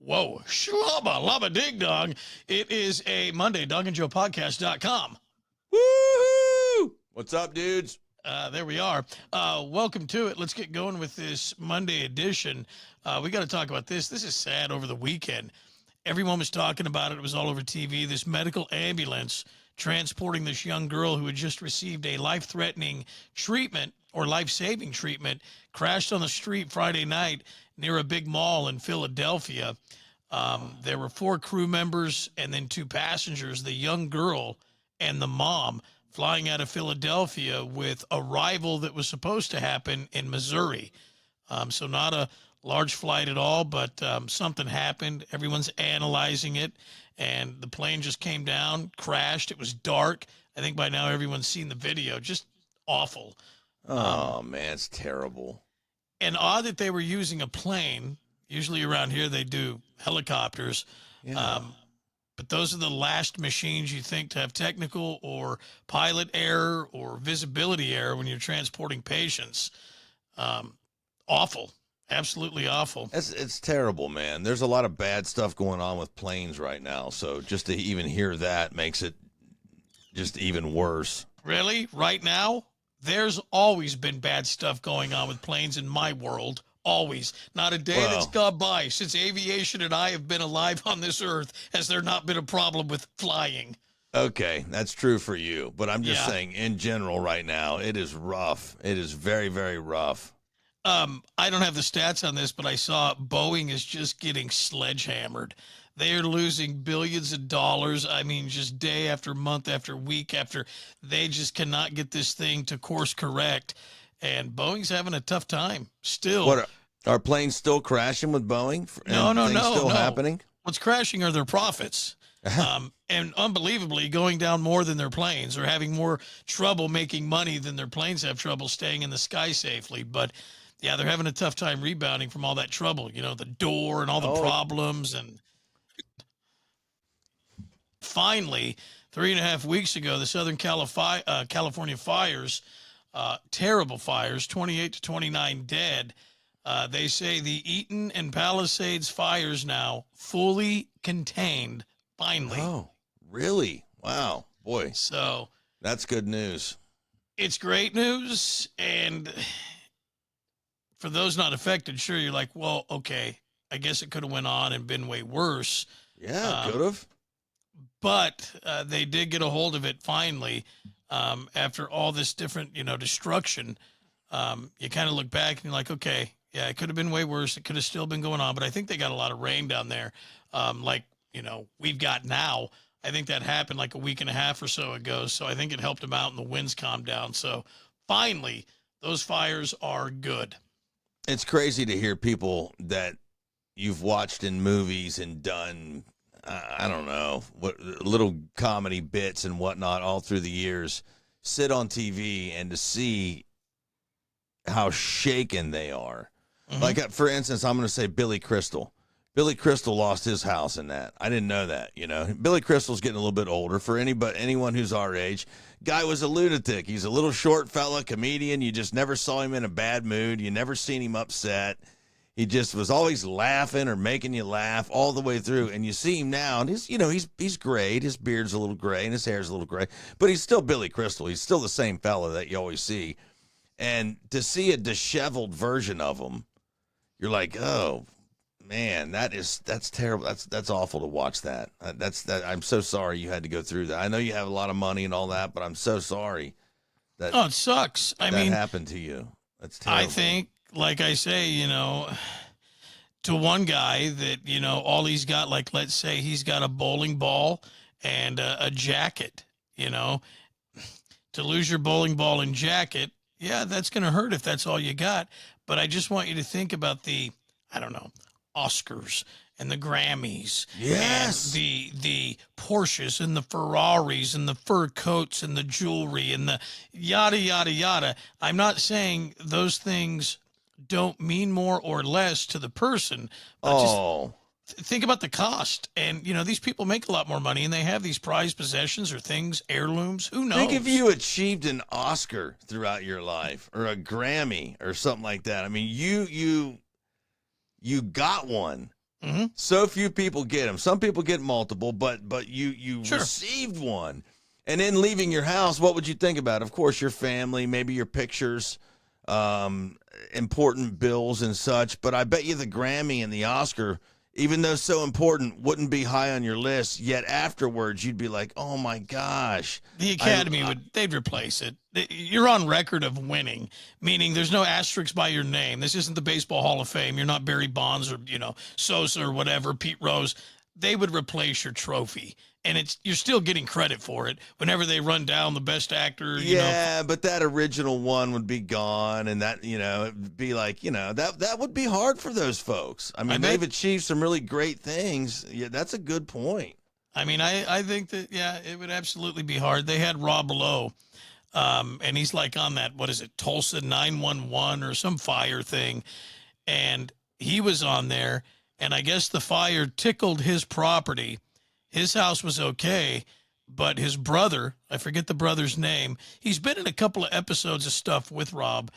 Whoa, shlubba, lubba dig dong. It is a Monday, dogandjoepodcast.com. Woohoo! What's up, dudes? There we are. Welcome to it. Let's get going with this Monday edition. We got to talk about this. This is sad over the weekend. Everyone was talking about it. It was all over TV. This medical ambulance transporting this young girl who had just received a life-threatening treatment or life-saving treatment crashed on the street Friday night near a big mall in Philadelphia. There were 4 crew members and then 2 passengers, the young girl and the mom, flying out of Philadelphia with a arrival that was supposed to happen in Missouri. So not a large flight at all, but something happened. Everyone's analyzing it, and the plane just came down, crashed. It was dark. I think by now everyone's seen the video. Just awful. Oh, man, it's terrible. And odd that they were using a plane. Usually around here they do helicopters. Yeah. But those are the last machines you think to have technical or pilot error or visibility error when you're transporting patients. Awful. Absolutely awful. It's terrible, man. There's a lot of bad stuff going on with planes right now. So just to even hear that makes it just even worse. Really? Right now? There's always been bad stuff going on with planes in my world. Always. Not a day that's gone by since aviation and I have been alive on this earth has there not been a problem with flying. Okay, that's true for you. But I'm just saying, in general right now, it is rough. It is very, very rough. I don't have the stats on this, but I saw Boeing is just getting sledgehammered. They are losing billions of dollars. I mean, just day after month after week after, they just cannot get this thing to course correct. And Boeing's having a tough time still. What are planes still crashing with Boeing? No. Still happening? What's crashing are their profits. And unbelievably going down more than their planes, or having more trouble making money than their planes have trouble staying in the sky safely. But yeah, they're having a tough time rebounding from all that trouble, you know, the door and all the problems. And finally, 3.5 weeks ago, the Southern California fires, terrible fires, 28 to 29 dead. They say the Eaton and Palisades fires now fully contained, finally. Oh, really? Wow. Boy. So that's good news. It's great news. And for those not affected, sure, you're like, well, okay, I guess it could have went on and been way worse. Yeah, could have. But they did get a hold of it finally. After all this different, destruction, you kind of look back and you're like, okay, yeah, it could have been way worse. It could have still been going on, but I think they got a lot of rain down there. We've got now. I think that happened like a week and a half or so ago. So I think it helped them out and the winds calmed down. So finally, those fires are good. It's crazy to hear people that you've watched in movies and done, I don't know, what little comedy bits and whatnot all through the years, sit on TV and to see how shaken they are. Mm-hmm. Like, for instance, I'm going to say Billy Crystal. Billy Crystal lost his house in that. I didn't know that, Billy Crystal's getting a little bit older. For anyone who's our age, guy was a lunatic. He's a little short fella, comedian. You just never saw him in a bad mood. You never seen him upset. He just was always laughing or making you laugh all the way through. And you see him now, and he's grayed. His beard's a little gray, and his hair's a little gray. But he's still Billy Crystal. He's still the same fella that you always see. And to see a disheveled version of him, you're like, oh, man, that's terrible. That's awful to watch that. I'm so sorry you had to go through that. I know you have a lot of money and all that, but I'm so sorry that it sucks. That happened to you. That's terrible. I think, like I say, to one guy that, all he's got, like, let's say he's got a bowling ball and a jacket, to lose your bowling ball and jacket. Yeah, that's going to hurt if that's all you got. But I just want you to think about the, Oscars and the Grammys. Yes. And the Porsches and the Ferraris and the fur coats and the jewelry and the yada, yada, yada. I'm not saying those things don't mean more or less to the person. But just think about the cost. And, these people make a lot more money and they have these prized possessions or things, heirlooms. Who knows? Think if you achieved an Oscar throughout your life or a Grammy or something like that. I mean, you got one. Mm-hmm. So few people get them. Some people get multiple, but you Sure. received one. And then leaving your house, what would you think about? Of course, your family, maybe your pictures, important bills and such. But I bet you the Grammy and the Oscar, even though so important, wouldn't be high on your list. Yet afterwards, you'd be like, "Oh my gosh!" The Academy they'd replace it. You're on record of winning, meaning there's no asterisk by your name. This isn't the Baseball Hall of Fame. You're not Barry Bonds or, Sosa or whatever, Pete Rose. They would replace your trophy. And you're still getting credit for it whenever they run down the best actor. Yeah, but that original one would be gone, and that it'd be like that would be hard for those folks. I mean, they've achieved some really great things. Yeah, that's a good point. I mean, I think that, yeah, it would absolutely be hard. They had Rob Lowe, and he's like on that, what is it, Tulsa 911 or some fire thing. And he was on there, and I guess the fire tickled his property. His house was okay, but his brother, I forget the brother's name, he's been in a couple of episodes of stuff with Rob.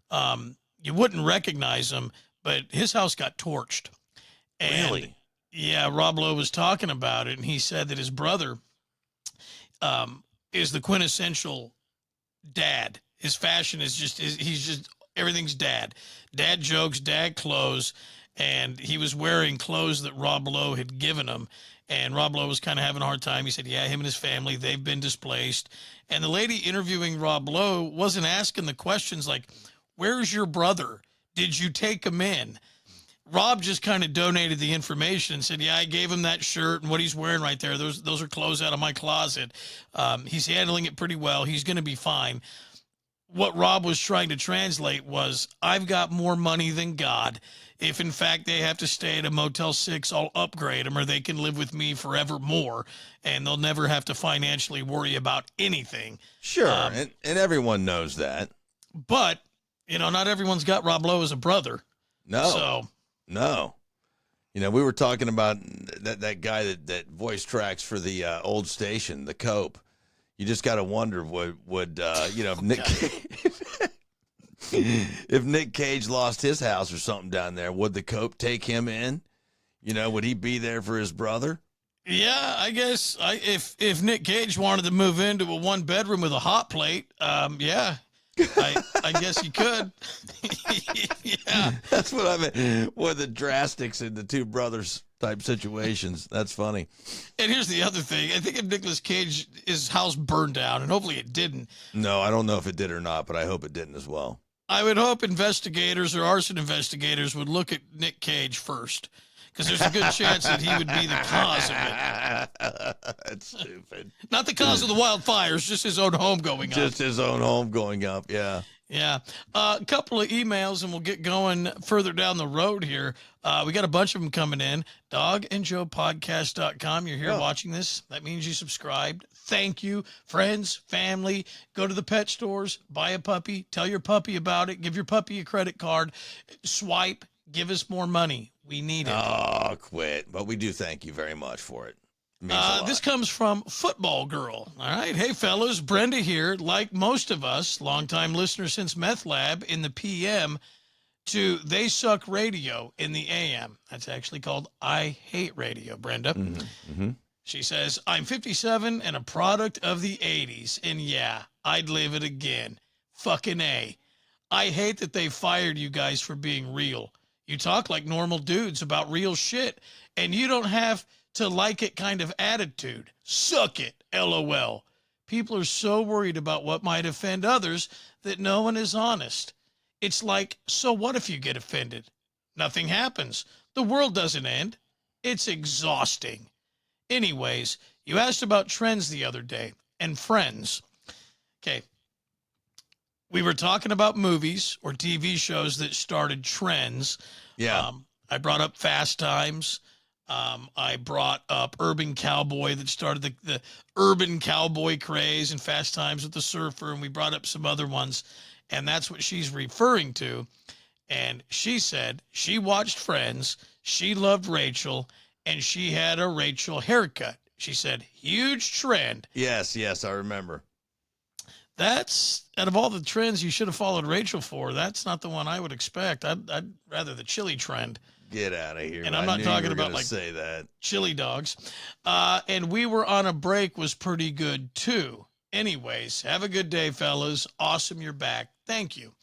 You wouldn't recognize him, but his house got torched. And Really? yeah, Rob Lowe was talking about it, and he said that his brother is the quintessential dad. His fashion is he's just, everything's dad. Dad jokes, dad clothes, and he was wearing clothes that Rob Lowe had given him. And Rob Lowe was kind of having a hard time. He said, yeah, him and his family, they've been displaced. And the lady interviewing Rob Lowe wasn't asking the questions like, where's your brother? Did you take him in? Rob just kind of donated the information and said, yeah, I gave him that shirt and what he's wearing right there. Those are clothes out of my closet. He's handling it pretty well. He's going to be fine. What Rob was trying to translate was, I've got more money than God. If, in fact, they have to stay at a Motel 6, I'll upgrade them, or they can live with me forevermore, and they'll never have to financially worry about anything. Sure, and everyone knows that. But, not everyone's got Rob Lowe as a brother. No. We were talking about that guy that voice tracks for the old station, the Cope. You just got to wonder would if Nick Cage lost his house or something down there, would the Cope take him in? Would he be there for his brother? Yeah, I guess if Nick Cage wanted to move into a 1-bedroom with a hot plate, yeah, I guess he could. Yeah, that's what I meant. Boy, the drastics in the two brothers type situations. That's funny. And here's the other thing. I think if Nicolas Cage, his house burned down, and hopefully it didn't. No, I don't know if it did or not, but I hope it didn't as well. I would hope investigators or arson investigators would look at Nick Cage first, because there's a good chance that he would be the cause of it. That's stupid. Not the cause of the wildfires, just his own home going up. Just his own home going up, yeah. Yeah. A couple of emails, and we'll get going further down the road here. We got a bunch of them coming in. DogandJoePodcast.com. You're here watching this. That means you subscribed. Thank you. Friends, family, go to the pet stores, buy a puppy, tell your puppy about it, give your puppy a credit card, swipe, give us more money. We need it. Oh, quit. But we do thank you very much for it. This comes from Football Girl. All right. Hey, fellas. Brenda here. Like most of us, longtime listener since Meth Lab in the PM to They Suck Radio in the AM. That's actually called I Hate Radio, Brenda. Mm-hmm. She says, I'm 57 and a product of the 80s. And yeah, I'd live it again. Fucking A. I hate that they fired you guys for being real. You talk like normal dudes about real shit, and you don't have to like it kind of attitude. Suck it, LOL. People are so worried about what might offend others that no one is honest. It's like, so what if you get offended? Nothing happens. The world doesn't end. It's exhausting. Anyways, you asked about trends the other day and friends. Okay. We were talking about movies or TV shows that started trends. Yeah. I brought up Fast Times. I brought up Urban Cowboy that started the urban cowboy craze and Fast Times with the Surfer. And we brought up some other ones. And that's what she's referring to. And she said she watched Friends. She loved Rachel and she had a Rachel haircut. She said, huge trend. Yes, I remember. That's, out of all the trends you should have followed Rachel for, that's not the one I would expect. I'd rather the chili trend. Get out of here. And I'm I not knew talking you were about gonna like say that. chili dogs. And we were on a break was pretty good too. Anyways, have a good day, fellas. Awesome you're back. Thank you.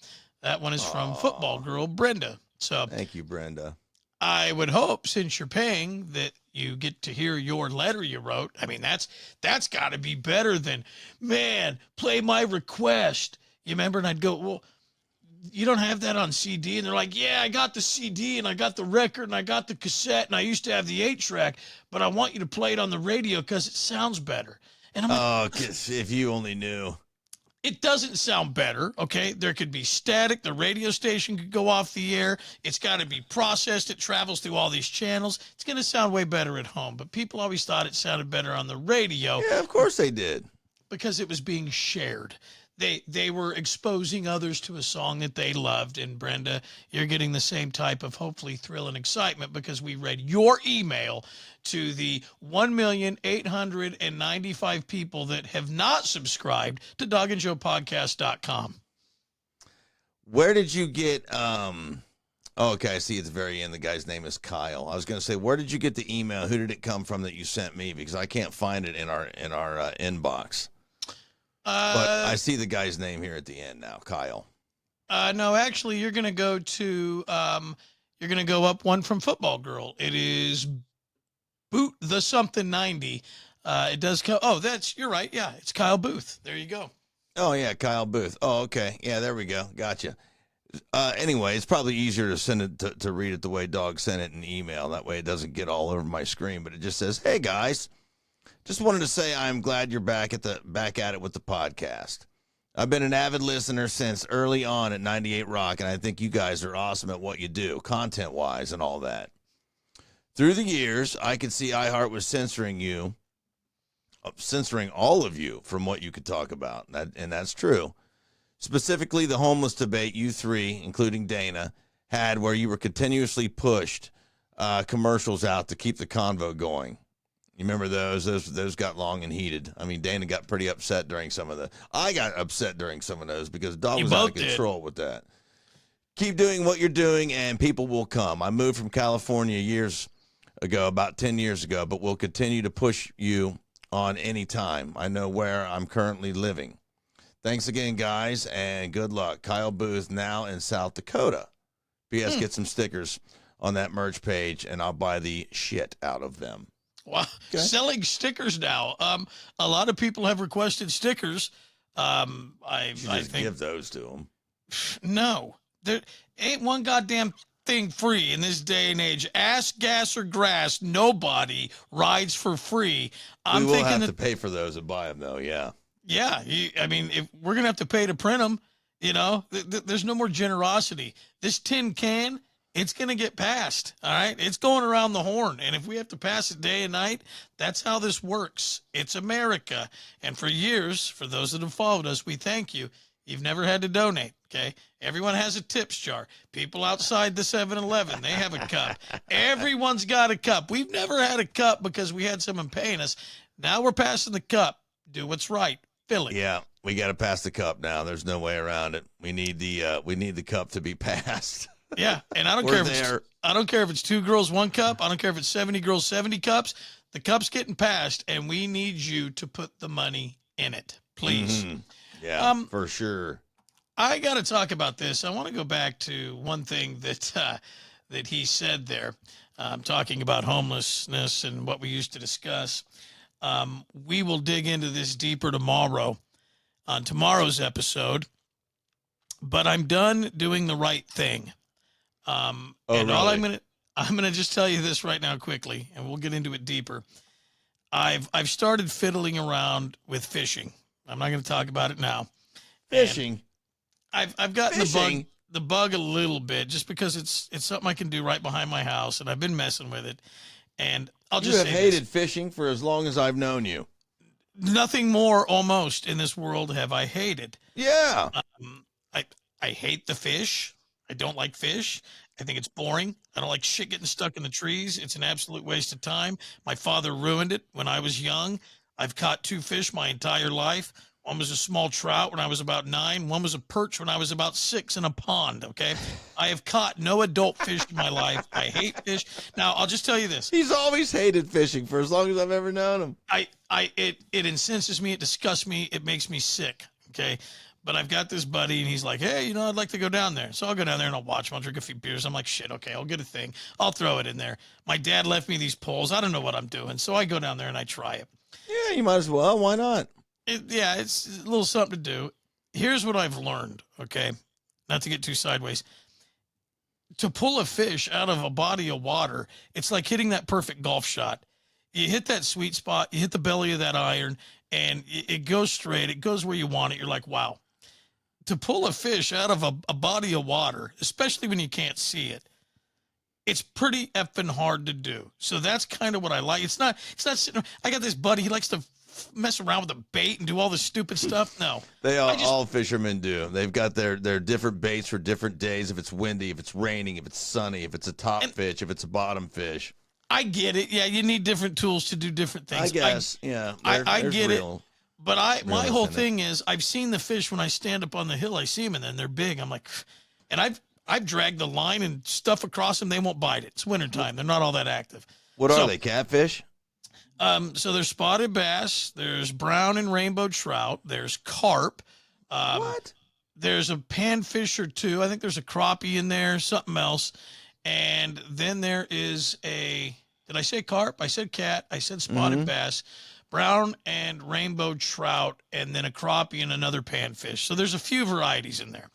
That one is from football Aw. girl Brenda. So Thank you, Brenda. I would hope, since you're paying, that you get to hear your letter you wrote. I mean, that's got to be better than, man, play my request. You remember? And I'd go, well, you don't have that on CD. And they're like, yeah, I got the CD and I got the record and I got the cassette and I used to have the 8-track, but I want you to play it on the radio because it sounds better. And I'm like, Oh, 'cause if you only knew. it doesn't sound better, okay? There could be static. The radio station could go off the air. It's got to be processed. It travels through all these channels. It's going to sound way better at home. But people always thought it sounded better on the radio Yeah, of course they did. because it was being shared. They were exposing others to a song that they loved. And Brenda, you're getting the same type of hopefully thrill and excitement because we read your email to the 1,895 people that have not subscribed to dogandjoepodcast.com. Where did you get oh, okay, I see at the very end the guy's name is Kyle. I was going to say, where did you get the email? Who did it come from that you sent me? Because I can't find it in our inbox. But I see the guy's name here at the end now, Kyle. No, actually, you're going to go to, you're going to go up one from Football Girl. It is Boot the something 90. It does come. Oh, you're right. Yeah, it's Kyle Booth. There you go. Oh, yeah, Kyle Booth. Oh, okay. Yeah, there we go. Gotcha. Anyway, it's probably easier to send it to read it the way Dog sent it in email. That way it doesn't get all over my screen, but it just says, hey, guys. Just wanted to say I'm glad you're back at it with the podcast. I've been an avid listener since early on at 98 Rock, and I think you guys are awesome at what you do, content-wise and all that. Through the years, I could see iHeart was censoring all of you from what you could talk about, and that's true. Specifically, the homeless debate you three, including Dana, had where you were continuously pushed commercials out to keep the convo going. You remember those? Those got long and heated. I mean, Dana got pretty upset during some of the. I got upset during some of those because Dog was out of control with that. Keep doing what you're doing, and people will come. I moved from California years ago, about 10 years ago, but we'll continue to push you on any time. I know where I'm currently living. Thanks again, guys, and good luck. Kyle Booth, now in South Dakota. P.S. Get some stickers on that merch page, and I'll buy the shit out of them. Wow. Okay. Selling stickers now. A lot of people have requested stickers. I think give those to them. No, there ain't one goddamn thing free in this day and age. Ass, gas, or grass. Nobody rides for free. We will have to pay for those and buy them, though. Yeah. Yeah. I mean, if we're gonna have to pay to print them, you know, there's no more generosity. This tin can. It's going to get passed, all right? It's going around the horn, and if we have to pass it day and night, that's how this works. It's America, and for years, for those that have followed us, we thank you. You've never had to donate, okay? Everyone has a tips jar. People outside the 7-Eleven, they have a cup. Everyone's got a cup. We've never had a cup because we had someone paying us. Now we're passing the cup. Do what's right. Fill it. Yeah, we got to pass the cup now. There's no way around it. We need the cup to be passed. Yeah, and I don't care if it's 2 girls, 1 cup. I don't care if it's 70 girls, 70 cups. The cup's getting passed, and we need you to put the money in it, please. Mm-hmm. Yeah, for sure. I got to talk about this. I want to go back to one thing that he said there, talking about homelessness and what we used to discuss. We will dig into this deeper tomorrow on tomorrow's episode, but I'm done doing the right thing. Really? All I'm gonna just tell you this right now quickly, and we'll get into it deeper. I've started fiddling around with fishing. I'm not going to talk about it now. Fishing. And I've gotten the bug a little bit just because it's something I can do right behind my house, and I've been messing with it. And I'll just say you have hated fishing for as long as I've known you. Nothing more almost in this world have I hated. Yeah. I hate the fish. I don't like fish. I think it's boring. I don't like shit getting stuck in the trees. It's an absolute waste of time. My father ruined it when I was young. I've caught 2 fish my entire life. One was a small trout when I was about 9. One was a perch when I was about 6 in a pond. Okay. I have caught no adult fish in my life. I hate fish. Now, I'll just tell you this. He's always hated fishing for as long as I've ever known him. It incenses me. It disgusts me. It makes me sick. Okay. But I've got this buddy and he's like, hey, I'd like to go down there. So I'll go down there and I'll watch him. I'll drink a few beers. I'm like, shit, okay, I'll get a thing. I'll throw it in there. My dad left me these poles. I don't know what I'm doing. So I go down there and I try it. Yeah, you might as well. Why not? It's a little something to do. Here's what I've learned, okay? Not to get too sideways. To pull a fish out of a body of water, it's like hitting that perfect golf shot. You hit that sweet spot, you hit the belly of that iron, and it goes straight. It goes where you want it. You're like, wow. To pull a fish out of a body of water, especially when you can't see it, it's pretty effing hard to do. So that's kind of what I like. It's not sitting. I got this buddy. He likes to mess around with a bait and do all this stupid stuff. No, all fishermen do. They've got their different baits for different days. If it's windy, if it's raining, if it's sunny, if it's a top fish, if it's a bottom fish. I get it. Yeah, you need different tools to do different things. I guess. I get it. But my whole thing is I've seen the fish when I stand up on the hill. I see them and then they're big. I'm like, and I've dragged the line and stuff across them. They won't bite it. It's wintertime. They're not all that active. What are they? Catfish? So there's spotted bass. There's brown and rainbow trout. There's carp. What? There's a panfish or two. I think there's a crappie in there. Something else. And then there is did I say carp? I said cat. I said spotted bass. Brown and rainbow trout, and then a crappie and another panfish. So there's a few varieties in there.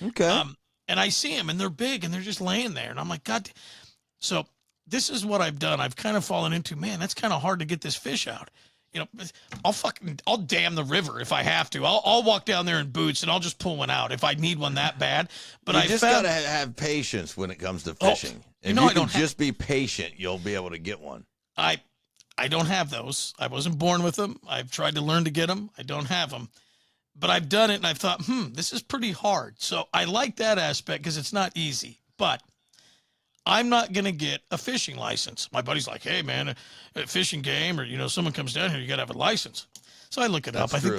Okay. And I see them, and they're big, and they're just laying there. And I'm like, God. So this is what I've done. I've kind of fallen into, man, that's kind of hard to get this fish out. I'll dam the river if I have to. I'll walk down there in boots, and I'll just pull one out if I need one that bad. But you just gotta have patience when it comes to fishing. If you can just be patient, you'll be able to get one. I don't have those. I wasn't born with them. I've tried to learn to get them. I don't have them. But I've done it, and I've thought, this is pretty hard. So I like that aspect because it's not easy. But I'm not going to get a fishing license. My buddy's like, hey, man, a fishing game or, someone comes down here, you got to have a license. So I look it up. I think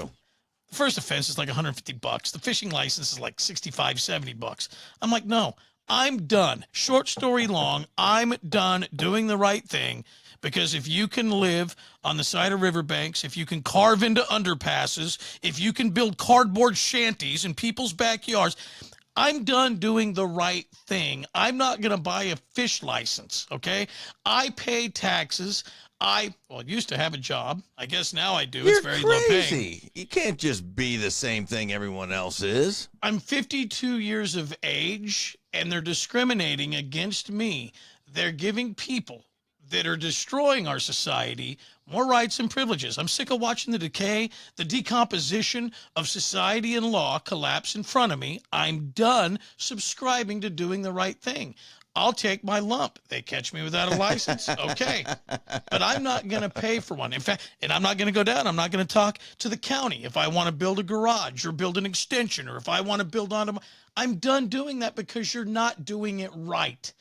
the first offense is like $150. The fishing license is like $65, $70. I'm like, no, I'm done. Short story long, I'm done doing the right thing. Because if you can live on the side of riverbanks, if you can carve into underpasses, if you can build cardboard shanties in people's backyards, I'm done doing the right thing. I'm not going to buy a fish license, okay? I pay taxes. I used to have a job. I guess now I do. You're it's very crazy. low paying. You can't just be the same thing everyone else is. I'm 52 years of age, and they're discriminating against me. They're giving people that are destroying our society more rights and privileges. I'm sick of watching the decay, the decomposition of society and law collapse in front of me. I'm done subscribing to doing the right thing. I'll take my lump. They catch me without a license. Okay. But I'm not going to pay for one. In fact, and I'm not going to go down. I'm not going to talk to the county if I want to build a garage or build an extension or if I want to build onto I'm done doing that because you're not doing it right.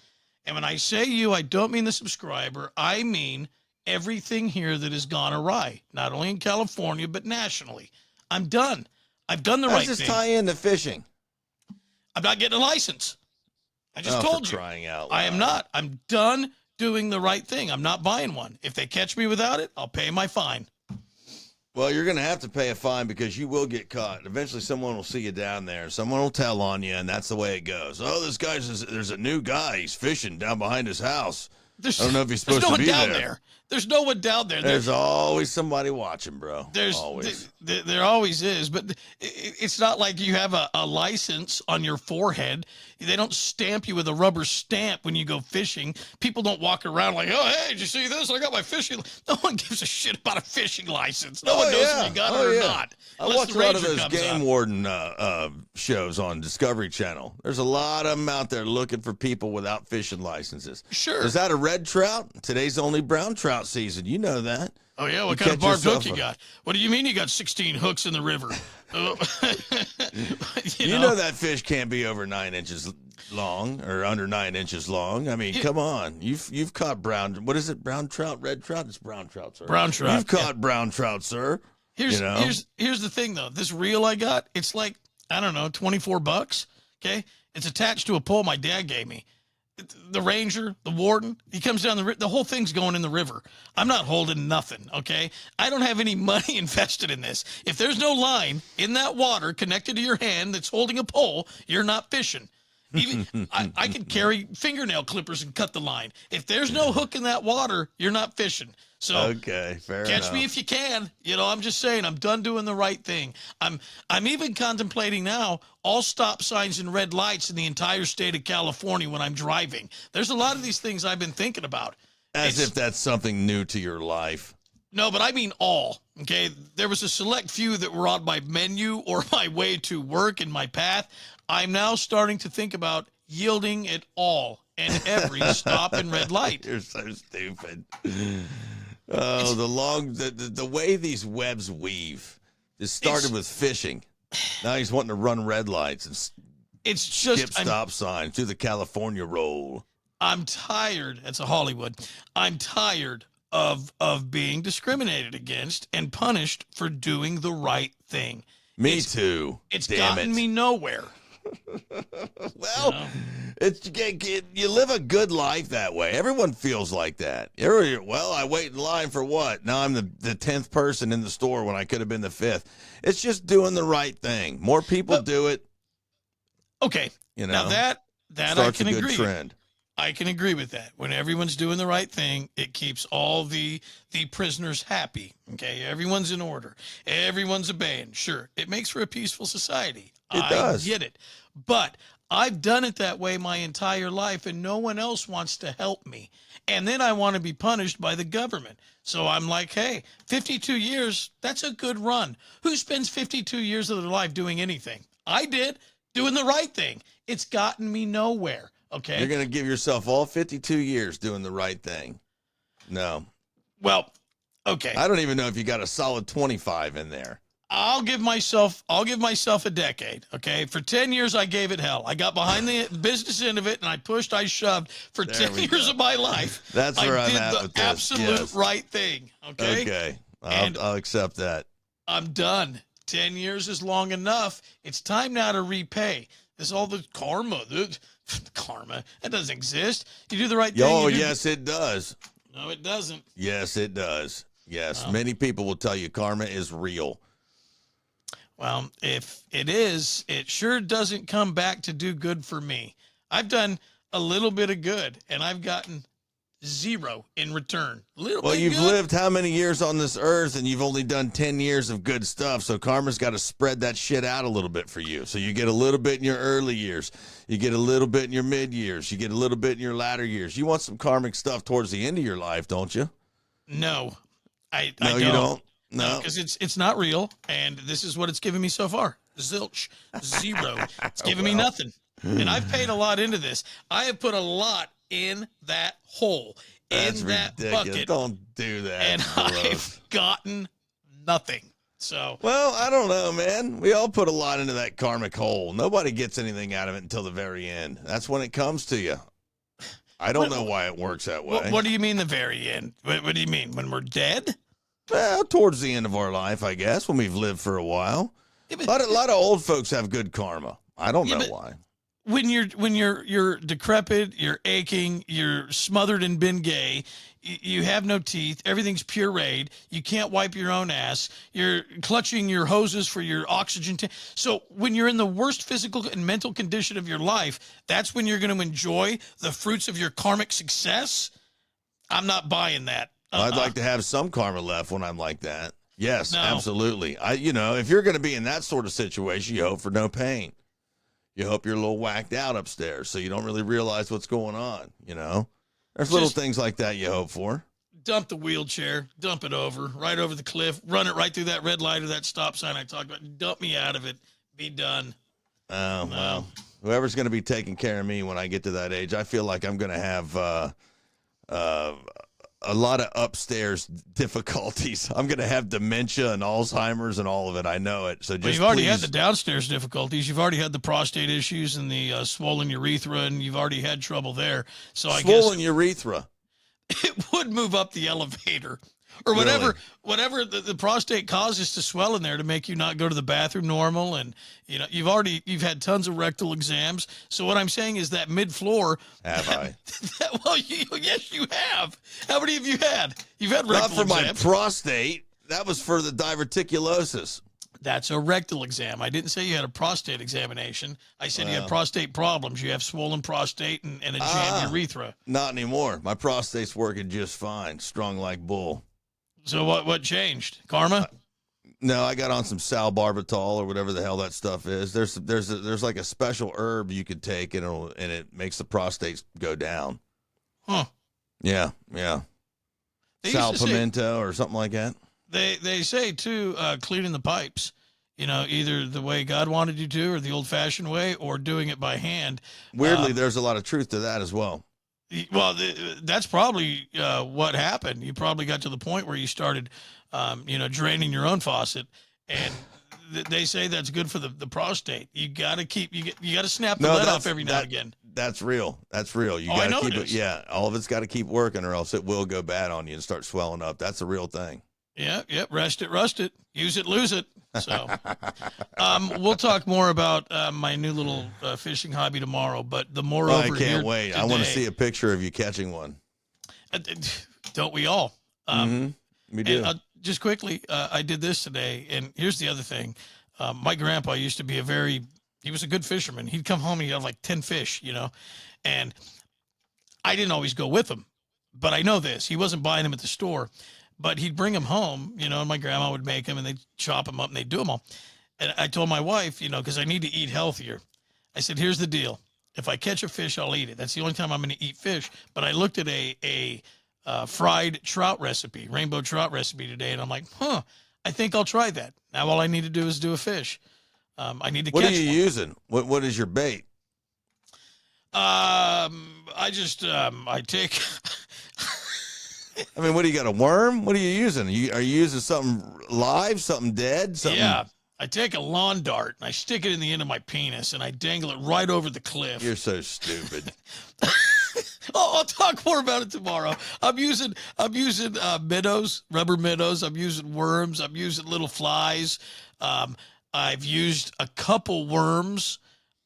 And when I say you, I don't mean the subscriber. I mean everything here that has gone awry, not only in California, but nationally. I'm done. I've done the right thing. How does this tie into fishing? I'm not getting a license. I just told you. Crying out loud. I am not. I'm done doing the right thing. I'm not buying one. If they catch me without it, I'll pay my fine. Well, you're going to have to pay a fine because you will get caught. Eventually, someone will see you down there. Someone will tell on you, and that's the way it goes. Oh, there's a new guy. He's fishing down behind his house. I don't know if he's supposed to be there. There's no one down there. There's always somebody watching, bro. There always is. But it's not like you have a license on your forehead. They don't stamp you with a rubber stamp when you go fishing. People don't walk around like, oh, hey, did you see this? I got my fishing. No one gives a shit about a fishing license. No one knows if you got it or not. I watch a lot of those game warden shows on Discovery Channel. There's a lot of them out there looking for people without fishing licenses. Sure. Is that a red trout? Today's only brown trout season. You know that. Oh, yeah? What kind of barbed hook you got? What do you mean you got 16 hooks in the river? you know that fish can't be over 9 inches long or under 9 inches long. I mean, come on. You've caught brown. What is it? Brown trout, red trout? It's brown trout, sir. Brown trout. You've caught brown trout, sir. You know? Here's the thing though. This reel I got, it's like, I don't know, $24. Okay. It's attached to a pole my dad gave me. The ranger, the warden, he comes down the whole thing's going in the river. I'm not holding nothing. Okay. I don't have any money invested in this. If there's no line in that water connected to your hand that's holding a pole, you're not fishing. Even I could carry fingernail clippers and cut the line. If there's no hook in that water, you're not fishing. So Okay, fair enough. catch me if you can. You know, I'm just saying, I'm done doing the right thing. I'm even contemplating now all stop signs and red lights in the entire state of California when I'm driving. There's a lot of these things I've been thinking about. As if that's something new to your life. No, but I mean all. Okay, there was a select few that were on my menu or my way to work in my path. I'm now starting to think about yielding it all and every stop and red light. You're so stupid. Oh, the way these webs weave. It started with fishing. Now he's wanting to run red lights and It's skip just stop signs, do the California roll. I'm tired. That's a Hollywood. I'm tired of being discriminated against and punished for doing the right thing. Me too. It's Damn gotten it. me nowhere. Well, You know? you live a good life that way. Everyone feels like that. Well, I wait in line for what? Now I'm the 10th person in the store when I could have been the 5th. It's just doing the right thing. More people do it. Okay. You know, Now that I starts can a good agree. trend. I can agree with that. When everyone's doing the right thing, it keeps all the prisoners happy. Okay, everyone's in order. Everyone's obeying. Sure, it makes for a peaceful society. It does. I get it. But I've done it that way my entire life, and no one else wants to help me. And then I want to be punished by the government. So I'm like, hey, 52 years, that's a good run. Who spends 52 years of their life doing anything? I did, doing the right thing. It's gotten me nowhere. Okay. You're going to give yourself all 52 years doing the right thing. No. Well, okay. I don't even know if you got a solid 25 in there. I'll give myself a decade. Okay. For 10 years, I gave it hell. I got behind the business end of it and I pushed, I shoved for There 10 we years go. of my life. That's where I I'm did at the with this. absolute Yes. right thing. Okay. Okay. And- I'll accept that. I'm done. 10 years is long enough. It's time now to repay. There's all the karma. Karma. That doesn't exist. You do the right thing. Oh, you do- yes, it does. No, it doesn't. Yes, it does. Yes. Oh. Many people will tell you karma is real. Well, if it is, it sure doesn't come back to do good for me. I've done a little bit of good, and I've gotten zero in return. Well, you've lived how many years on this earth, and you've only done 10 years of good stuff, so karma's got to spread that shit out a little bit for you. So you get a little bit in your early years. You get a little bit in your mid years. You get a little bit in your latter years. You want some karmic stuff towards the end of your life, don't you? No, I No, don't. you don't? No. because it's not real, and this is what it's given me so far. Zilch, zero. It's given me nothing, and I've paid a lot into this. I have put a lot in that hole, That's in that ridiculous. bucket, Don't do that. and Gross. I've gotten nothing. So Well, I don't know, man. We all put a lot into that karmic hole. Nobody gets anything out of it until the very end. That's when it comes to you. I don't know why it works that way. what do you mean the very end? What do you mean, when we're dead? Well, towards the end of our life, I guess, when we've lived for a while. Yeah, A but lot of old folks have good karma. I don't Yeah, know but- why. when you're decrepit, you're aching, you're smothered in Bengay, you have no teeth, everything's pureed, you can't wipe your own ass, you're clutching your hoses for your oxygen tank. So when you're in the worst physical and mental condition of your life, that's when you're going to enjoy the fruits of your karmic success. I'm not buying that. I'd like to have some karma left when I'm like that. Yes, No. absolutely. If you're going to be in that sort of situation, you hope for no pain. You hope you're a little whacked out upstairs so you don't really realize what's going on, There's little Just- things like that you hope for. Dump the wheelchair, dump it right over the cliff, run it right through that red light or that stop sign I talked about. Dump me out of it. Be done. Oh, well, whoever's going to be taking care of me when I get to that age, I feel like I'm going to have a lot of upstairs difficulties. I'm going to have dementia and Alzheimer's and all of it. I know it. So just Well, you've already had please- the downstairs difficulties. You've already had the prostate issues and the swollen urethra, and you've already had trouble there. So I swollen urethra. guess it would move up the elevator. or whatever, Really. whatever the prostate causes to swell in there to make you not go to the bathroom normal. And, you've had tons of rectal exams. So what I'm saying is that mid-floor. Have I? Well, yes, you have. How many have you had? You've had rectal Not for my exams. prostate. That was for the diverticulosis. That's a rectal exam. I didn't say you had a prostate examination. I said you had prostate problems. You have swollen prostate and a jammed urethra. Not anymore. My prostate's working just fine. Strong like bull. So what changed? Karma? No, I got on some salbarbital or whatever the hell that stuff is. There's like a special herb you could take and it makes the prostate go down. Huh. Yeah. They used to say- Salpimento or something like that. They say too, cleaning the pipes, either the way God wanted you to, or the old fashioned way, or doing it by hand. Weirdly, there's a lot of truth to that as well. Well, that's probably what happened. You probably got to the point where you started, draining your own faucet, and they say that's good for the prostate. You got to you got to snap the lid off every now and again. That's real. That's real. You I got know to keep it it. is. Yeah, all of it's got to keep working, or else it will go bad on you and start swelling up. That's a real thing. Yeah, rest it, rust it, use it, lose it. So, we'll talk more about my new little fishing hobby tomorrow. But the more I over can't here wait. today, I want to see a picture of you catching one. Don't we all? We do. And, just quickly, I did this today, and here's the other thing. My grandpa used to be he was a good fisherman. He'd come home and he'd have like 10 fish, and I didn't always go with him, but I know this. He wasn't buying them at the store, but he'd bring them home, and my grandma would make them, and they'd chop them up, and they'd do them all. And I told my wife, because I need to eat healthier. I said, here's the deal. If I catch a fish, I'll eat it. That's the only time I'm going to eat fish. But I looked at a fried trout recipe, rainbow trout recipe today, and I'm like, I think I'll try that. Now all I need to do is do a fish. I need to What catch are you one. using? What is your bait? I take. I mean, what do you got? A worm? What are you using? Are you using something live, something dead? Something... Yeah, I take a lawn dart and I stick it in the end of my penis and I dangle it right over the cliff. You're so stupid. I'll talk more about it tomorrow. I'm using minnows, rubber minnows. I'm using worms. I'm using little flies. I've used a couple worms.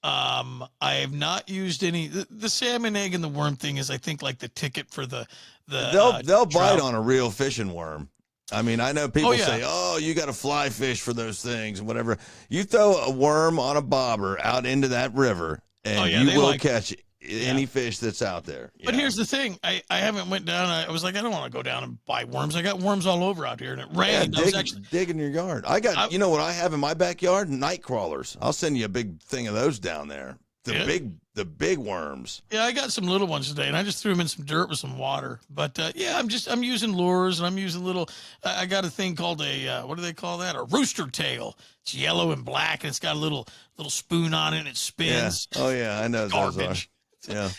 I have not used any. The salmon egg and the worm thing is, I think, like the ticket for the They'll bite trout. on a real fishing worm. I mean, I know people Oh, yeah. say, "Oh, you got to fly fish for those things and whatever." You throw a worm on a bobber out into that river, and you they will like- catch any fish that's out there. But Yeah. here's the thing. I haven't went down. I was like, I don't want to go down and buy worms. I got worms all over out here, and it Yeah, rained. I was actually. dig in your yard. You know what I have in my backyard? Night crawlers. I'll send you a big thing of those down there. The big worms. Yeah, I got some little ones today, and I just threw them in some dirt with some water. But I'm using lures, and I'm using little. I got a thing called what do they call that? A rooster tail. It's yellow and black, and it's got a little spoon on it, and it Yeah. spins. Oh yeah, I know those are. Garbage. Yeah.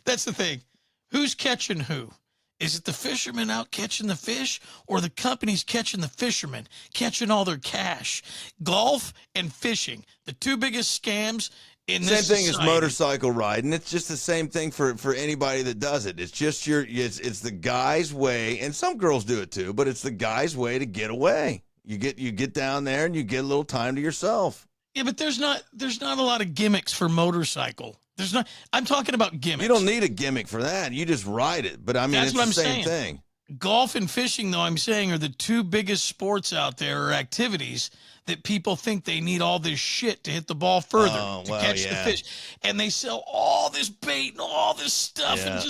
That's the thing. Who's catching who? Is it the fishermen out catching the fish, or the companies catching the fishermen, catching all their cash? Golf and fishing, the two biggest scams in Same this thing as society. motorcycle riding. It's just the same thing for anybody that does it. It's just it's the guy's way, and some girls do it too, but it's the guy's way to get away. You get down there and you get a little time to yourself. Yeah, but there's not a lot of gimmicks for motorcycle. There's not. I'm talking about gimmicks. You don't need a gimmick for that. You just ride it. But I mean, That's it's what the I'm same saying. thing. Golf and fishing, though, I'm saying, are the two biggest sports out there, or activities that people think they need all this shit to hit the ball further to catch the fish. And they sell all this bait and all this stuff. Yeah.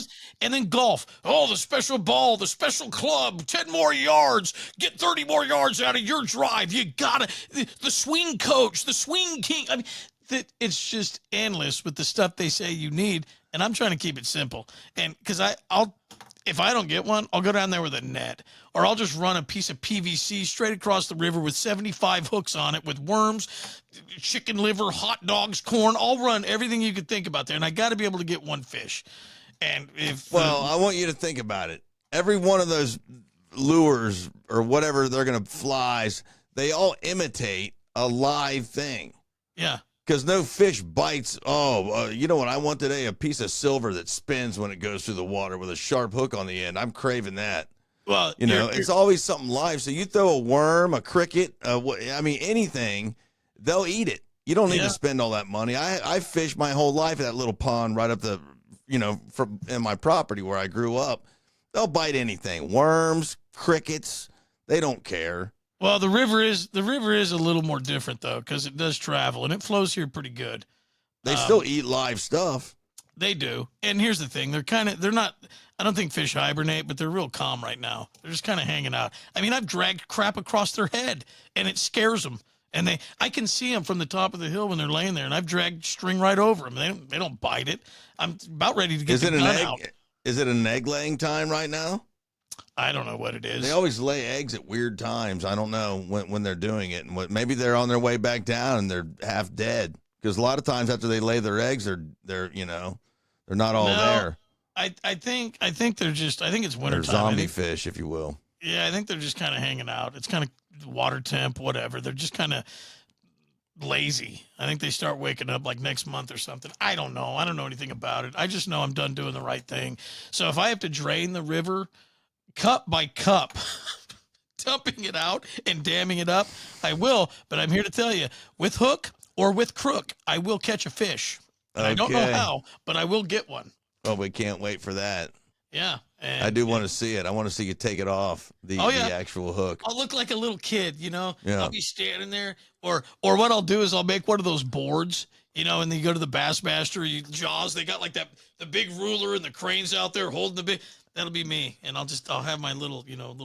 And then golf. Oh, the special ball, the special club, 10 more yards, get 30 more yards out of your drive. You got to, the swing coach, the swing king. I mean, it's just endless with the stuff they say you need. And I'm trying to keep it simple. And because if I don't get one, I'll go down there with a net, or I'll just run a piece of PVC straight across the river with 75 hooks on it with worms, chicken liver, hot dogs, corn. I'll run everything you could think about there, and I got to be able to get one fish. And I want you to think about it. Every one of those lures or whatever they're going to flies, they all imitate a live thing. Yeah. Because no fish bites. You know what I want today? A piece of silver that spins when it goes through the water with a sharp hook on the end. I'm craving that. Well, You know, it's always something live. So you throw a worm, a cricket, I mean, anything, they'll eat it. You don't need Yeah. to spend all that money. I fished my whole life at that little pond right up in my property where I grew up. They'll bite anything, worms, crickets. They don't care. well, the river is a little more different though, because it does travel and it flows here pretty good. They still eat live stuff. They do. And here's the thing. They're not, I don't think fish hibernate, but they're real calm right now. They're just kind of hanging out. I mean, I've dragged crap across their head and it scares them. And I can see them from the top of the hill when they're laying there, and I've dragged string right over them. They don't bite it. I'm about ready to get Is the it an gun egg? out. Is it an egg laying time right now? I don't know what it is. They always lay eggs at weird times. I don't know when they're doing it, and maybe they're on their way back down and they're half dead. Because a lot of times after they lay their eggs, they're not all there. I think they're just, I think it's They're wintertime. zombie fish, if you will. Yeah, I think they're just kind of hanging out. It's kind of water temp, whatever. They're just kind of lazy. I think they start waking up like next month or something. I don't know. I don't know anything about it. I just know I'm done doing the right thing. So if I have to drain the river cup by cup, dumping it out and damming it up, I will. But I'm here to tell you, with hook or with crook, I will catch a fish. And I don't know Okay. how, but I will get one. Oh, we can't wait for that. Yeah. And I do want to see it. I want to see you take it off the actual hook. I'll look like a little kid, you know. Yeah. I'll be standing there, or what I'll do is I'll make one of those boards, you know, and then you go to the Bassmaster, Jaws. They got like the big ruler and the cranes out there holding the big. That'll be me, and I'll have my little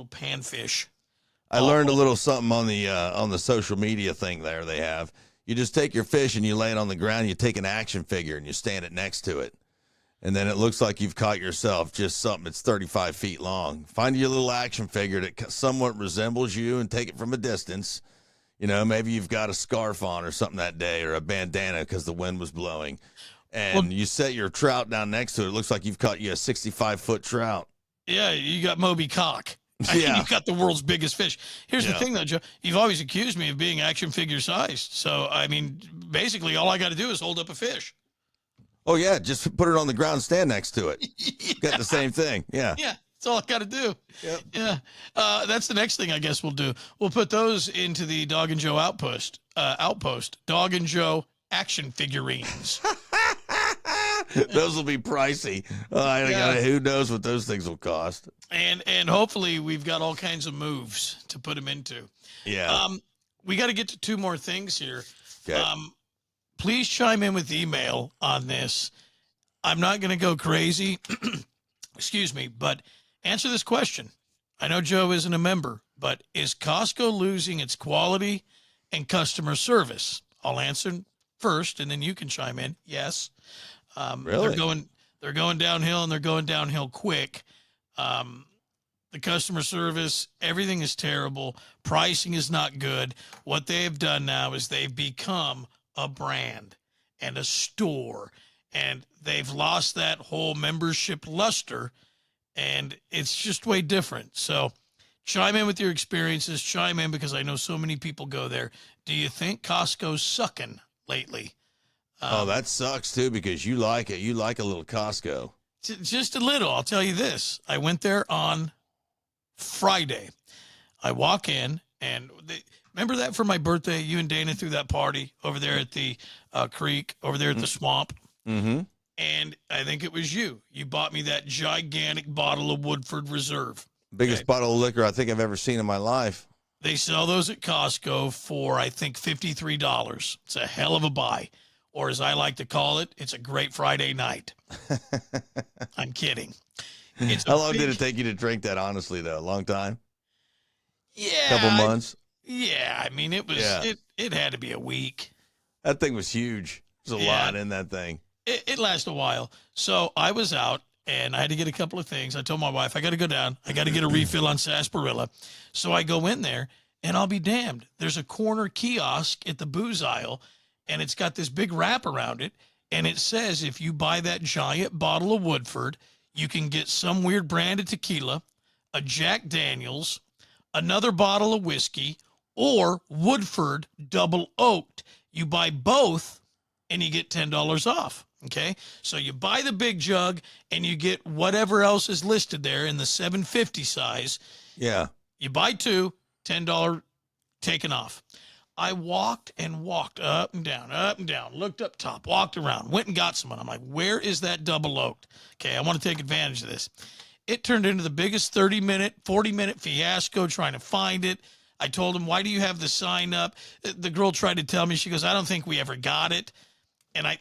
panfish. I learned a little something on the social media thing there they have. You just take your fish and you lay it on the ground. You take an action figure and you stand it next to it. And then it looks like you've caught yourself just something that's 35 feet long. Find your little action figure that somewhat resembles you and take it from a distance. You know, maybe you've got a scarf on or something that day, or a bandana because the wind was blowing. And you set your trout down next to it. It looks like you've caught you a 65-foot trout. Yeah, you got Moby Cock. Yeah. You've got the world's biggest fish. Here's the Yeah. thing, though, Joe. You've always accused me of being action figure sized. So, I mean, basically, all I got to do is hold up a fish. Oh, yeah, just put it on the ground and stand next to it. Got the same thing. Yeah. Yeah, that's all I got to do. Yep. Yeah, that's the next thing I guess we'll do. We'll put those into the Dog and Joe outpost. Dog and Joe action figurines. Those will be pricey. Who knows what those things will cost? And hopefully we've got all kinds of moves to put them into. Yeah. We got to get to two more things here. Okay. Please chime in with email on this. I'm not going to go crazy. Excuse me, but answer this question. I know Joe isn't a member, but is Costco losing its quality and customer service? I'll answer first, and then you can chime in. Yes. Really? They're going downhill, and they're going downhill quick. The customer service, everything is terrible. Pricing is not good. What they have done now is they've become a brand and a store, and they've lost that whole membership luster, and it's just way different. So chime in with your experiences. Chime in because I know so many people go there. Do you think Costco's sucking lately? That sucks too because you like it. You like a little Costco. Just a little. I'll tell you this. I went there on Friday. I walk in, and remember that for my birthday, you and Dana threw that party over there at the creek, over there at the swamp. Mm-hmm. And I think it was you. You bought me that gigantic bottle of Woodford Reserve. Biggest bottle of liquor I think I've ever seen in my life. They sell those at Costco for, I think, $53. It's a hell of a buy. Or as I like to call it, it's a great Friday night. I'm kidding. How long did it take you to drink that, honestly, though? A long time? Yeah. Couple months? Yeah. I mean, it was, it had to be a week. That thing was huge. There's a lot in that thing. It lasted a while. So I was out, and I had to get a couple of things. I told my wife, I got to go down. I got to get a refill on sarsaparilla. So I go in there, and I'll be damned. There's a corner kiosk at the booze aisle, and it's got this big wrap around it. And it says if you buy that giant bottle of Woodford, you can get some weird brand of tequila, a Jack Daniels, another bottle of whiskey, or Woodford double oaked. You buy both, and you get $10 off. Okay, so you buy the big jug and you get whatever else is listed there in the 750 size. Yeah. You buy two, $10 taken off. I walked and walked up and down, looked up top, walked around, went and got someone. I'm like, where is that double oaked? Okay, I want to take advantage of this. It turned into the biggest 30-minute, 40-minute fiasco trying to find it. I told him, why do you have the sign up? The girl tried to tell me, she goes, I don't think we ever got it. And I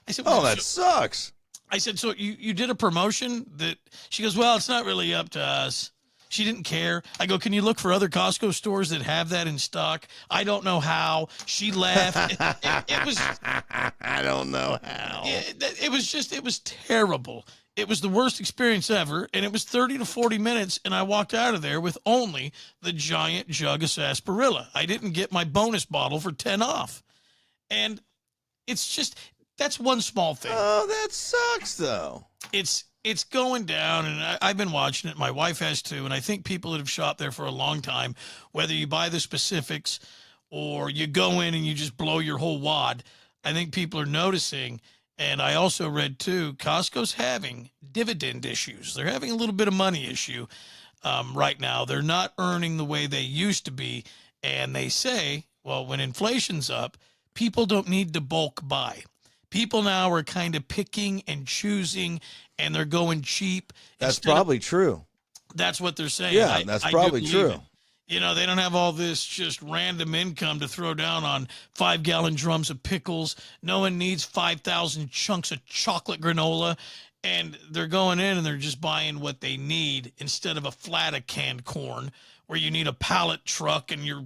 said, well, Oh, that sucks. I said, so you did a promotion that, she goes, well, it's not really up to us. She didn't care. I go, can you look for other Costco stores that have that in stock? I don't know how. She left. It was, I don't know how. it was terrible. It was the worst experience ever. And it was 30 to 40 minutes. And I walked out of there with only the giant jug of sarsaparilla. I didn't get my bonus bottle for 10 off. And it's just, that's one small thing. Oh, that sucks, though. It's going down, and I've been watching it. My wife has too, and I think people that have shopped there for a long time, whether you buy the specifics or you go in and you just blow your whole wad, I think people are noticing. And I also read too, Costco's having dividend issues. They're having a little bit of money issue right now. They're not earning the way they used to be, and they say, well, when inflation's up, people don't need to bulk buy. People now are kind of picking and choosing, and they're going cheap. That's probably true. That's what they're saying. Yeah, that's probably true. It. You know, they don't have all this just random income to throw down on 5-gallon drums of pickles. No one needs 5,000 chunks of chocolate granola. And they're going in and they're just buying what they need instead of a flat of canned corn where you need a pallet truck and your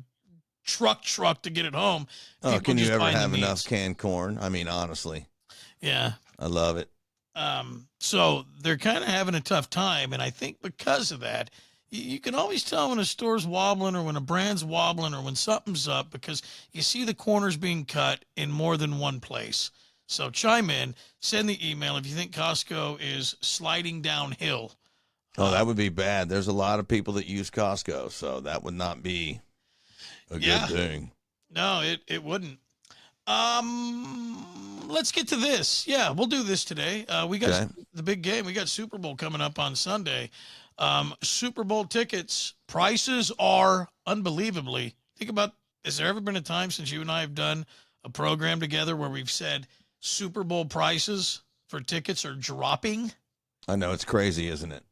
truck to get it home. Oh, can you ever have enough canned corn? I mean, honestly. Yeah. I love it. So they're kind of having a tough time. And I think because of that, you can always tell when a store's wobbling or when a brand's wobbling or when something's up because you see the corners being cut in more than one place. So chime in, send the email if you think Costco is sliding downhill. Oh, that would be bad. There's a lot of people that use Costco, so that would not be a good thing. No, it wouldn't. Let's get to this. Yeah, we'll do this today. We got the big game. We got Super Bowl coming up on Sunday. Super Bowl tickets prices are unbelievably. Think about, has there ever been a time since you and I have done a program together where we've said Super Bowl prices for tickets are dropping? I know, it's crazy, isn't it?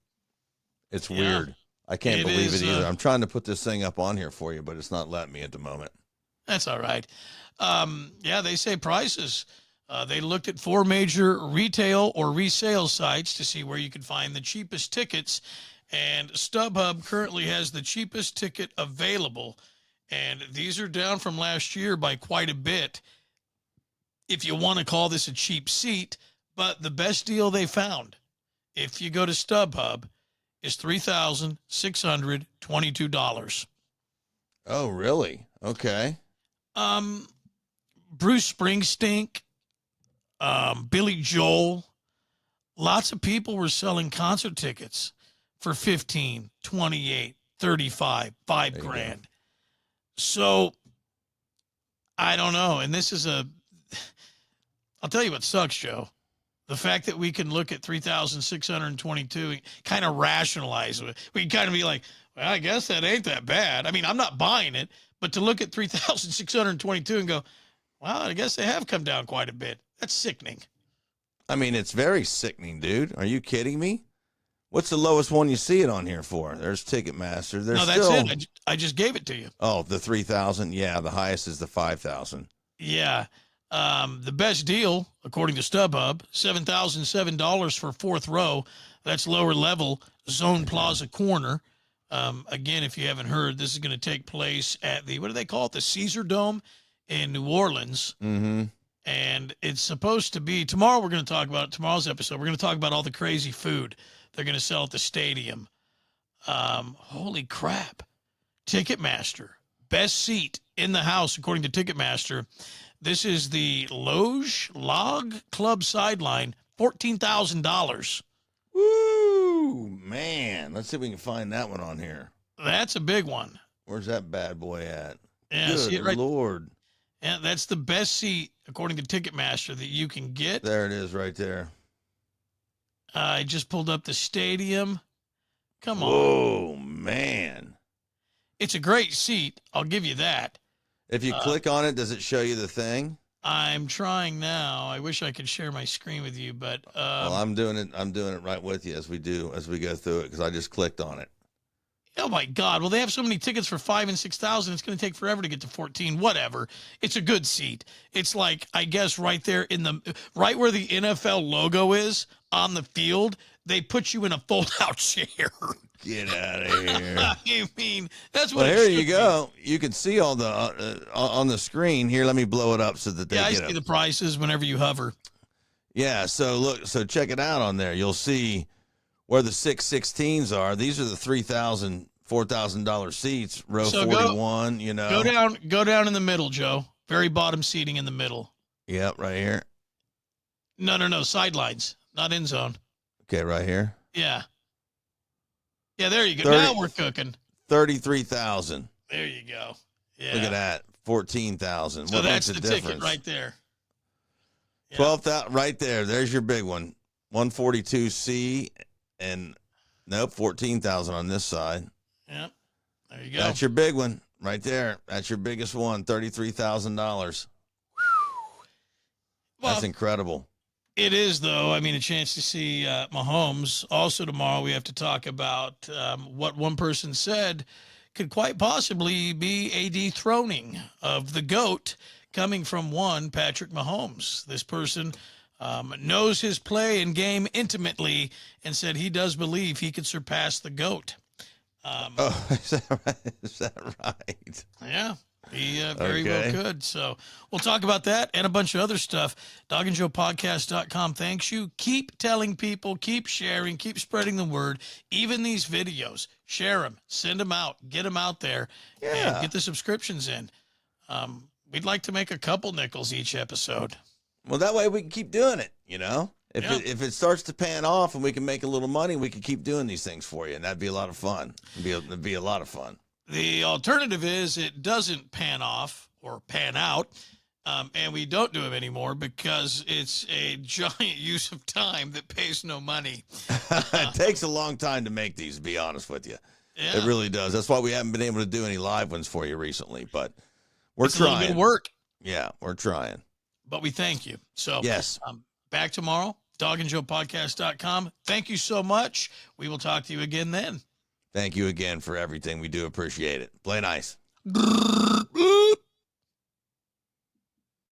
It's weird. I can't believe it either. I'm trying to put this thing up on here for you, but it's not letting me at the moment. That's all right. Yeah, they say prices. They looked at 4 major retail or resale sites to see where you could find the cheapest tickets. And StubHub currently has the cheapest ticket available. And these are down from last year by quite a bit, if you want to call this a cheap seat. But the best deal they found, if you go to StubHub, is $3,622. Oh, really? Okay. Bruce Springsteen, Billy Joel, lots of people were selling concert tickets for 15, 28, 35, $5,000. So I don't know. And this is I'll tell you what sucks, Joe. The fact that we can look at 3,622 and kind of rationalize it. We can kind of be like, well, I guess that ain't that bad. I mean, I'm not buying it, but to look at 3,622 and go, well, I guess they have come down quite a bit. That's sickening. I mean, it's very sickening, dude. Are you kidding me? What's the lowest one you see it on here for? There's Ticketmaster. No, that's it. I just gave it to you. Oh, the 3,000. Yeah, the highest is the 5,000. Yeah. The best deal, according to StubHub, $7,007 for 4th row. That's lower level, Zone Plaza Corner. Again, if you haven't heard, this is going to take place at the, what do they call it? The Caesar Dome in New Orleans. Mm-hmm. And it's supposed to be, tomorrow we're going to talk about, tomorrow's episode, we're going to talk about all the crazy food they're going to sell at the stadium. Holy crap. Ticketmaster, best seat in the house, according to Ticketmaster. This is the Log Club sideline, $14,000. Woo, man. Let's see if we can find that one on here. That's a big one. Where's that bad boy at? Yeah, Good see it right, Lord. And that's the best seat, according to Ticketmaster, that you can get. There it is right there. I just pulled up the stadium. Come on. Whoa, man. It's a great seat. I'll give you that. If you click on it, does it show you the thing? I'm trying now. I wish I could share my screen with you, but Well, I'm doing it right with you as we go through it because I just clicked on it. oh my God. Well, they have so many tickets for 5,000 and 6,000. It's going to take forever to get to 14. Whatever. It's a good seat. It's like, I guess, right there right where the NFL logo is on the field. They put you in a fold-out chair. Get out of here. I mean, that's what. Well, here you go. You can see all the on the screen here. Let me blow it up so that they I get see it. the prices whenever you hover. Yeah. So check it out on there. You'll see where the 616s are. These are the $4,000 seats. Row So 41. Go down in the middle, Joe. Very bottom seating in the middle. Yep, right here. No, sidelines, not end zone. Okay, right here. Yeah. Yeah, there you go. 30 Now we're cooking. 33,000. There you go. Yeah. Look at that. 14,000. So What that's makes the a ticket difference? right there. Yeah. 12,000 right there. There's your big one. 142C and nope, 14,000 on this side. Yep. There you go. That's your big one right there. That's your biggest one. $33,000. Well, That's incredible. it is, though. I mean, a chance to see Mahomes. Also, tomorrow we have to talk about what one person said could quite possibly be a dethroning of the GOAT coming from one Patrick Mahomes. This person knows his play and game intimately and said he does believe he could surpass the GOAT. Is that right? Is that right? Yeah, he very well could. So we'll talk about that and a bunch of other stuff. DogandJoePodcast.com thanks you. Keep telling people, keep sharing, keep spreading the word. Even these videos, share them, send them out, get them out there, and get the subscriptions in. We'd like to make a couple nickels each episode. Well, that way we can keep doing it, If it starts to pan off and we can make a little money, we can keep doing these things for you, and that'd be a lot of fun. It'd be a lot of fun. The alternative is it doesn't pan off or pan out, and we don't do them anymore because it's a giant use of time that pays no money. It takes a long time to make these, to be honest with you. Yeah. It really does. That's why we haven't been able to do any live ones for you recently, but we're It's trying. a little bit of work, Yeah, we're trying. but we thank you. So Yes. Back tomorrow, DogandJoePodcast.com. Thank you so much. We will talk to you again then. Thank you again for everything. We do appreciate it. Play nice.